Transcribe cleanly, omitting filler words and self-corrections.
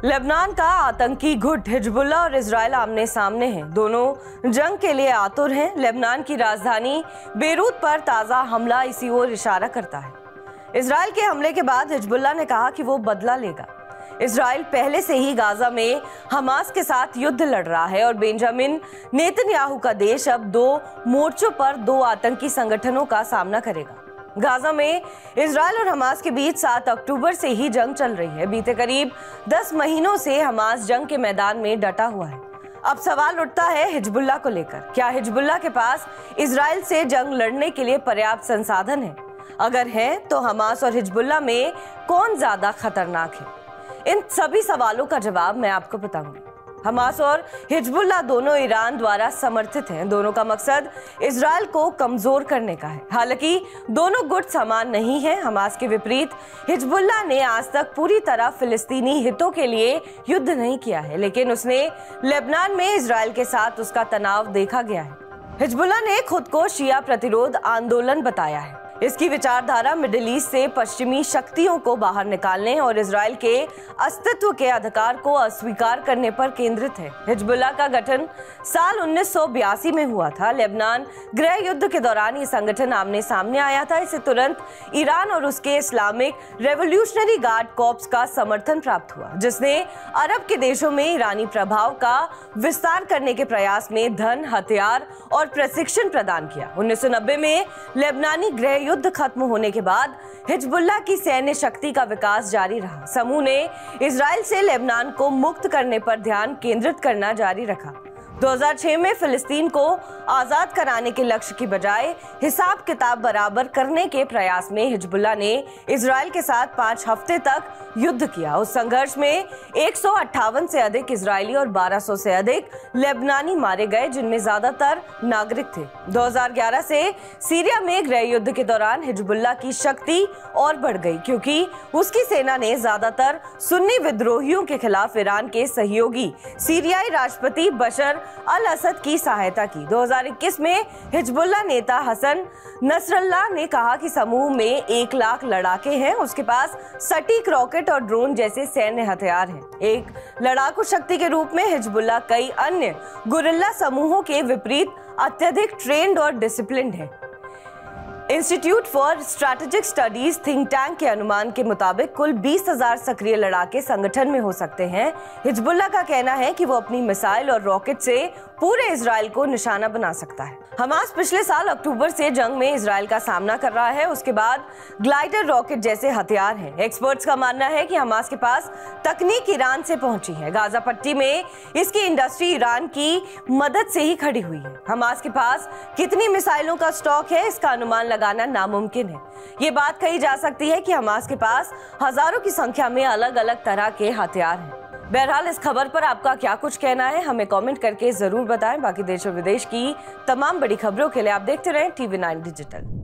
Lebanon का आतंकी गुट हिजबुल्लाह और इजराइल आमने सामने हैं। दोनों जंग के लिए आतुर हैं। लेबनान की राजधानी बेरूत पर ताजा हमला इसी ओर इशारा करता है। इजराइल के हमले के बाद हिजबुल्लाह ने कहा कि वो बदला लेगा। इजराइल पहले से ही गाजा में हमास के साथ युद्ध लड़ रहा है और बेंजामिन नेतन्याहू का देश अब 2 मोर्चों पर 2 आतंकी संगठनों का सामना करेगा। गाजा में इजराइल और हमास के बीच 7 अक्टूबर से ही जंग चल रही है। बीते करीब 10 महीनों से हमास जंग के मैदान में डटा हुआ है। अब सवाल उठता है हिजबुल्लाह को लेकर। क्या हिजबुल्लाह के पास इजराइल से जंग लड़ने के लिए पर्याप्त संसाधन है? अगर है तो हमास और हिजबुल्लाह में कौन ज्यादा खतरनाक है? इन सभी सवालों का जवाब मैं आपको बताऊंगी। हमास और हिजबुल्लाह दोनों ईरान द्वारा समर्थित हैं। दोनों का मकसद इजराइल को कमजोर करने का है। हालांकि दोनों गुट समान नहीं हैं। हमास के विपरीत हिजबुल्लाह ने आज तक पूरी तरह फिलिस्तीनी हितों के लिए युद्ध नहीं किया है, लेकिन उसने लेबनान में इजराइल के साथ उसका तनाव देखा गया है। हिजबुल्लाह ने खुद को शिया प्रतिरोध आंदोलन बताया है। इसकी विचारधारा मिडिल ईस्ट से पश्चिमी शक्तियों को बाहर निकालने और इजराइल के अस्तित्व के अधिकार को अस्वीकार करने पर केंद्रित है। हिजबुल्लाह का गठन साल 1982 में हुआ था। लेबनान गृह युद्ध के दौरान ये संगठन आमने सामने आया था। इसे तुरंत ईरान और उसके इस्लामिक रेवोल्यूशनरी गार्ड कॉर्प्स का समर्थन प्राप्त हुआ, जिसने अरब के देशों में ईरानी प्रभाव का विस्तार करने के प्रयास में धन, हथियार और प्रशिक्षण प्रदान किया। 1990 में लेबनानी गृह युद्ध खत्म होने के बाद हिजबुल्लाह की सैन्य शक्ति का विकास जारी रहा। समूह ने इजराइल से लेबनान को मुक्त करने पर ध्यान केंद्रित करना जारी रखा। 2006 में फिलिस्तीन को आजाद कराने के लक्ष्य की बजाय हिसाब किताब बराबर करने के प्रयास में हिजबुल्लाह ने इजराइल के साथ 5 हफ्ते तक युद्ध किया। उस संघर्ष में 158 से अधिक इजरायली और 1200 से अधिक लेबनानी मारे गए, जिनमें ज्यादातर नागरिक थे। 2011 से सीरिया में गृह युद्ध के दौरान हिजबुल्लाह की शक्ति और बढ़ गई, क्योंकि उसकी सेना ने ज्यादातर सुन्नी विद्रोहियों के खिलाफ ईरान के सहयोगी सीरियाई राष्ट्रपति बशर अल असद की सहायता की। 2021 में हिजबुल्लाह नेता हसन नसरल्लाह ने कहा कि समूह में 1 लाख लड़ाके हैं। उसके पास सटीक रॉकेट और ड्रोन जैसे सैन्य हथियार हैं। एक लड़ाकू शक्ति के रूप में हिजबुल्लाह कई अन्य गुरिल्ला समूहों के विपरीत अत्यधिक ट्रेंड और डिसिप्लिन्ड है। Institute for strategic studies think tank के अनुमान के मुताबिक कुल 20,000 सक्रिय लड़ाके संगठन में हो सकते हैं। हिजबुल्लाह का कहना है कि वो अपनी मिसाइल और रॉकेट से पूरे इजराइल को निशाना बना सकता है। हमास पिछले साल अक्टूबर से जंग में इजराइल का सामना कर रहा है। उसके बाद ग्लाइडर रॉकेट जैसे हथियार हैं। एक्सपर्ट्स का मानना है कि हमास के पास तकनीक ईरान से पहुंची है। गाजा पट्टी में इसकी इंडस्ट्री ईरान की मदद से ही खड़ी हुई है। हमास के पास कितनी मिसाइलों का स्टॉक है, इसका अनुमान लगाना नामुमकिन है। ये बात कही जा सकती है कि हमास के पास हजारों की संख्या में अलग अलग तरह के हथियार हैं। बहरहाल इस खबर पर आपका क्या कुछ कहना है, हमें कमेंट करके जरूर बताएं। बाकी देश और विदेश की तमाम बड़ी खबरों के लिए आप देखते रहें TV9 डिजिटल।